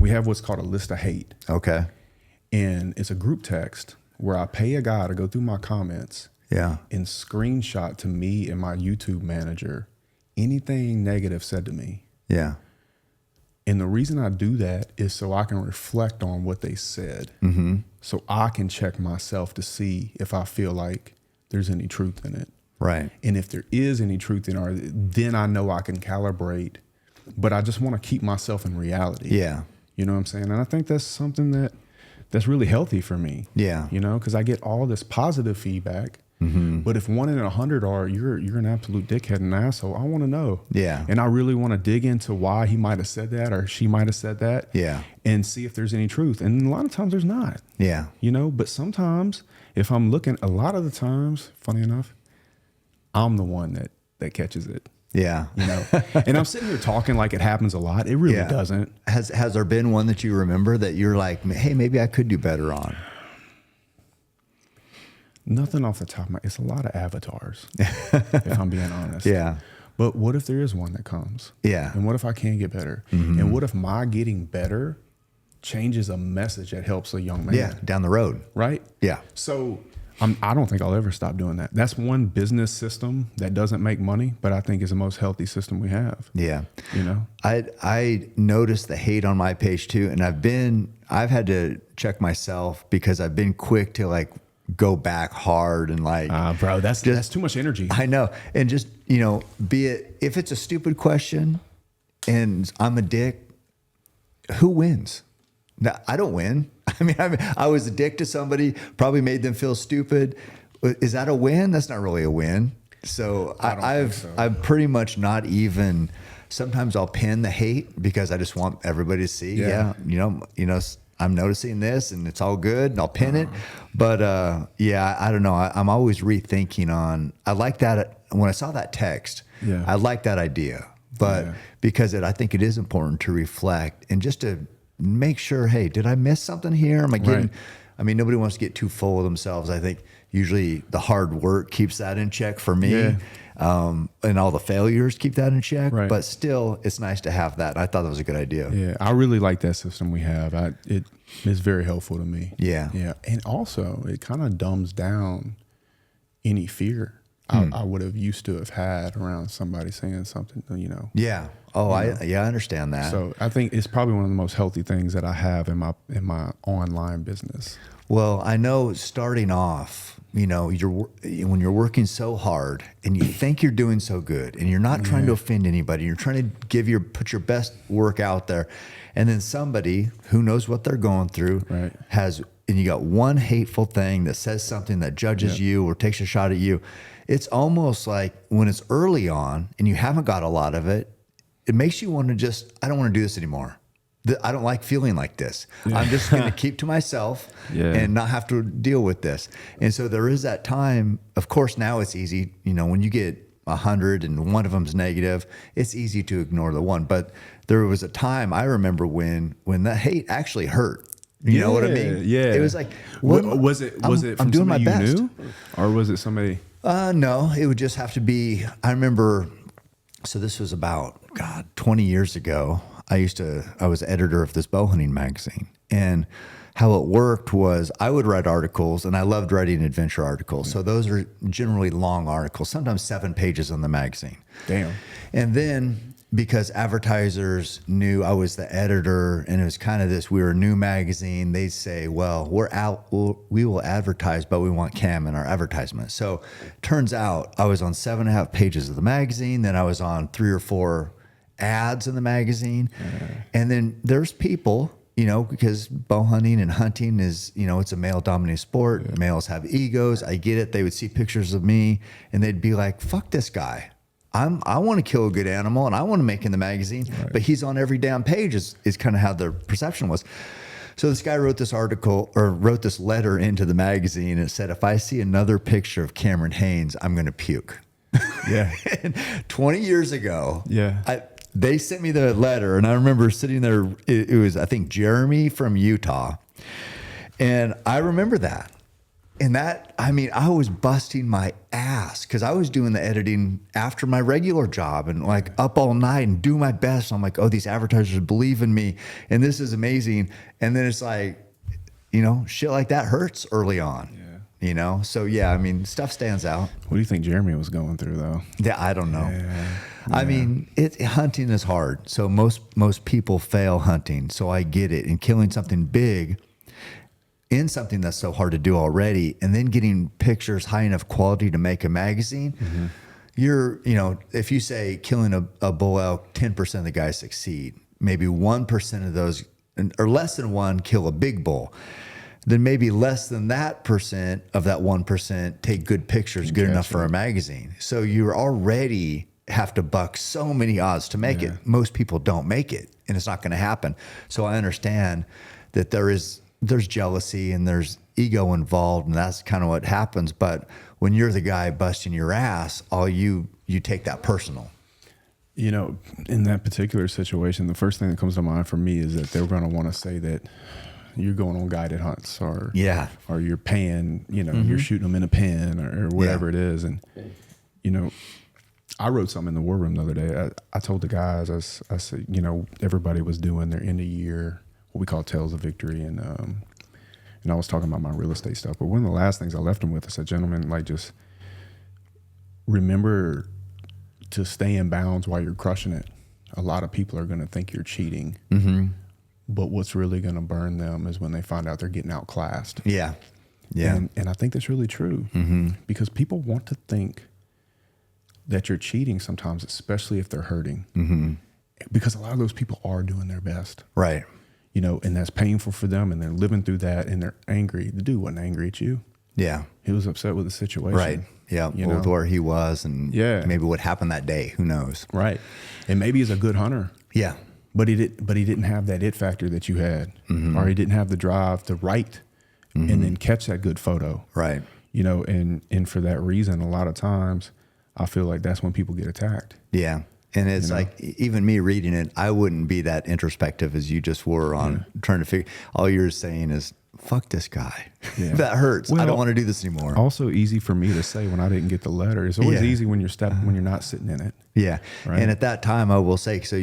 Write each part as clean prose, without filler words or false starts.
we have what's called a list of hate. Okay. And it's a group text where I pay a guy to go through my comments Yeah. and screenshot to me and my YouTube manager anything negative said to me. Yeah. And the reason I do that is so I can reflect on what they said. So I can check myself to see if I feel like there's any truth in it. Right. And if there is any truth in it, then I know I can calibrate. But I just want to keep myself in reality. Yeah. You know what I'm saying? And I think that's something that's really healthy for me. Yeah. You know, because I get all this positive feedback. But if 1 in 100 are you're an absolute dickhead and asshole, I want to know. Yeah. And I really want to dig into why he might have said that or she might have said that. Yeah. And see if there's any truth. And a lot of times there's not. Yeah. You know, but sometimes if I'm looking, a lot of the times, funny enough, I'm the one that catches it. Yeah. You know, and I'm sitting here talking like it happens a lot. It really doesn't. Has there been one that you remember that you're like, hey, maybe I could do better on? Nothing off the top of my, it's a lot of avatars, if I'm being honest. Yeah. But what if there is one that comes? Yeah. And what if I can get better? And what if my getting better changes a message that helps a young man? Yeah. Down the road. Right? Yeah. So I don't think I'll ever stop doing that. That's one business system that doesn't make money, but I think is the most healthy system we have. Yeah. You know? I noticed the hate on my page too. And I've had to check myself because I've been quick to like go back hard and like, bro, that's too much energy. I know. And just, you know, be it, if it's a stupid question and I'm a dick, who wins? No, I don't win. I mean, I was a dick to somebody, probably made them feel stupid. Is that a win? That's not really a win. So I'm pretty much not even, sometimes I'll pin the hate because I just want everybody to see, you know, I'm noticing this and it's all good and I'll pin it. But I don't know. I'm always rethinking on, I like that. When I saw that text, I like that idea, but because I think it is important to reflect and just to make sure, hey, did I miss something here? Am I getting, I mean, nobody wants to get too full of themselves. I think usually the hard work keeps that in check for me. And all the failures keep that in check, but still it's nice to have that. I thought that was a good idea. Yeah. I really like that system we have. It is very helpful to me. Yeah. Yeah. And also it kind of dumbs down any fear I would have used to have had around somebody saying something, you know. Yeah. Oh, I understand that. So I think it's probably one of the most healthy things that I have in my online business. Well, I know starting off, you know, when you're working so hard and you think you're doing so good and you're not trying to offend anybody, you're trying to put your best work out there. And then somebody who knows what they're going through and you got one hateful thing that says something that judges you or takes a shot at you. It's almost like when it's early on and you haven't got a lot of it, it makes you want to I don't want to do this anymore. I don't like feeling like this. I'm just going to keep to myself and not have to deal with this. And so there is that time. Of course, now it's easy. You know, when you get 100 and one of them's negative, it's easy to ignore the one. But there was a time I remember when that hate actually hurt. You know what I mean? Yeah. It was like, was it from doing my somebody best. you knew, or was it somebody? No, it would just have to be. I remember. So this was about 20 years ago. I was editor of this bow hunting magazine, and how it worked was I would write articles, and I loved writing adventure articles. So those are generally long articles, sometimes 7 pages in the magazine. Damn. And then because advertisers knew I was the editor, and it was kind of this, we were a new magazine, they'd say, well, we will advertise, but we want Cam in our advertisement. So turns out I was on 7.5 pages of the magazine, then I was on 3 or 4 ads in the magazine. And then there's people, you know, because bow hunting and hunting is, you know, it's a male dominated sport. Males have egos. I get it. They would see pictures of me and they'd be like, fuck this guy. I want to kill a good animal and I want to make in the magazine, but he's on every damn page is kind of how their perception was. So this guy wrote this article or wrote this letter into the magazine and it said, if I see another picture of Cameron Hanes, I'm going to puke. Yeah. 20 years ago. Yeah. They sent me the letter, and I remember sitting there. It was, I think, Jeremy from Utah. And I remember that. And that, I mean, I was busting my ass because I was doing the editing after my regular job and like up all night and do my best. I'm like, oh, these advertisers believe in me and this is amazing. And then it's like, you know, shit like that hurts early on. You know, so yeah, I mean, stuff stands out. What do you think Jeremy was going through, though? Yeah, I don't know. I mean, hunting is hard. So most people fail hunting. So I get it. And killing something big in something that's so hard to do already, and then getting pictures high enough quality to make a magazine. You're, you know, if you say killing a bull elk, 10% of the guys succeed. Maybe 1% of those, or less than one, kill a big bull. Then maybe less than that percent of that 1% take good pictures, good enough for a magazine. So you already have to buck so many odds to make it. Most people don't make it, and it's not going to happen. So I understand that there's jealousy and there's ego involved, and that's kind of what happens. But when you're the guy busting your ass, you take that personal. You know, in that particular situation, the first thing that comes to mind for me is that they're going to want to say that you're going on guided hunts or you're paying, you know, you're shooting them in a pen or whatever it is. And, you know, I wrote something in the war room the other day. I told the guys, I said, you know, everybody was doing their end of year, what we call Tales of Victory. And I was talking about my real estate stuff. But one of the last things I left them with, I said, gentlemen, like, just remember to stay in bounds while you're crushing it. A lot of people are going to think you're cheating. But what's really going to burn them is when they find out they're getting outclassed. Yeah. And I think that's really true because people want to think that you're cheating sometimes, especially if they're hurting. Because a lot of those people are doing their best. Right. You know, and that's painful for them, and they're living through that, and they're angry. The dude wasn't angry at you. Yeah. He was upset with the situation. Right. Yeah. With where he was and maybe what happened that day. Who knows? Right. And maybe he's a good hunter. Yeah. But he didn't have that it factor that you had, or he didn't have the drive to write and then catch that good photo. Right. You know, and for that reason, a lot of times I feel like that's when people get attacked. Yeah. And it's like, even me reading it, I wouldn't be that introspective as you just were on trying to figure. All you're saying is, fuck this guy. Yeah. That hurts. Well, I don't want to do this anymore. Also easy for me to say when I didn't get the letter. It's always easy when you're not sitting in it. Yeah. Right? And at that time, I will say, so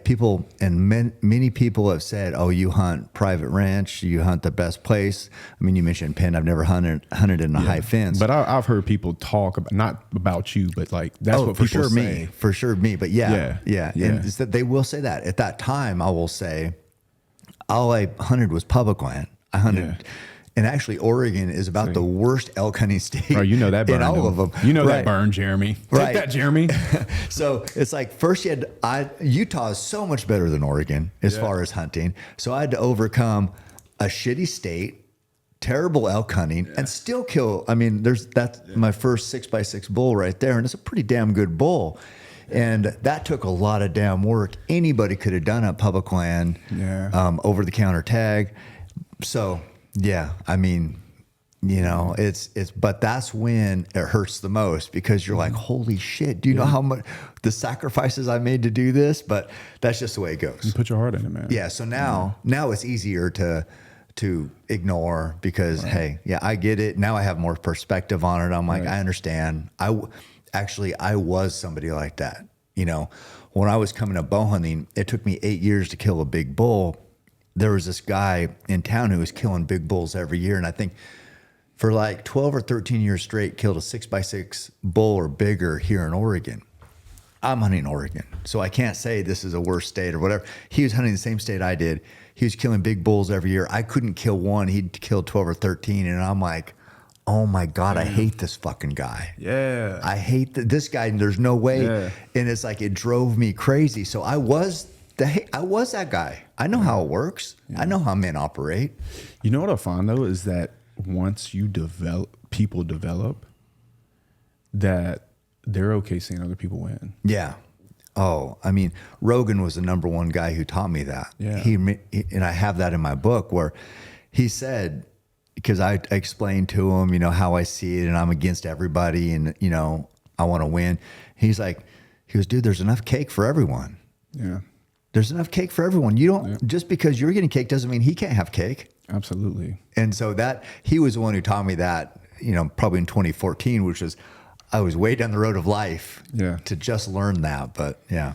people and many people have said, oh, you hunt private ranch, you hunt the best place. I mean, you mentioned pen. I've never hunted in a high fence. But I've heard people talk about, not about you, but like that's what for people sure say. For sure me. But yeah. And it's that they will say that. At that time, I will say, all I hunted was public land. I hunted. And actually, Oregon is about the worst elk hunting state. Oh, you know that burn. In all of them. You know that burn, Jeremy. Take that, Jeremy. So it's like first Utah is so much better than Oregon as far as hunting. So I had to overcome a shitty state, terrible elk hunting, and still kill. I mean, that's my first 6x6 bull right there, and it's a pretty damn good bull. And that took a lot of damn work. Anybody could have done it, public land, over the counter tag. So. Yeah, I mean, you know, but that's when it hurts the most because you're like, holy shit, do you know how much the sacrifices I made to do this? But that's just the way it goes. You put your heart in it, man. Yeah. So now it's easier to ignore because, hey, I get it. Now I have more perspective on it. I'm like, I understand. I was somebody like that. You know, when I was coming up bow hunting, it took me 8 years to kill a big bull. There was this guy in town who was killing big bulls every year. And I think for like 12 or 13 years straight, killed a 6x6 bull or bigger here in Oregon. I'm hunting Oregon, so I can't say this is a worse state or whatever. He was hunting the same state I did. He was killing big bulls every year. I couldn't kill one. He'd killed 12 or 13. And I'm like, oh my God, I hate this fucking guy. Yeah. I hate this guy. And there's no way. Yeah. And it's like, it drove me crazy. So I was that guy. I know how it works. I know how men operate. You know what I find though is that once people develop, that they're okay seeing other people win. Yeah. Oh, I mean, Rogan was the number one guy who taught me that. Yeah. He and I have that in my book where he said, because I explained to him, you know, how I see it and I'm against everybody and, you know, I want to win. He goes, dude, there's enough cake for everyone. Yeah. There's enough cake for everyone. You don't, just because you're getting cake doesn't mean he can't have cake. Absolutely. And so that he was the one who taught me that, probably in 2014, which was, I was way down the road of life Yeah. to just learn that. But yeah.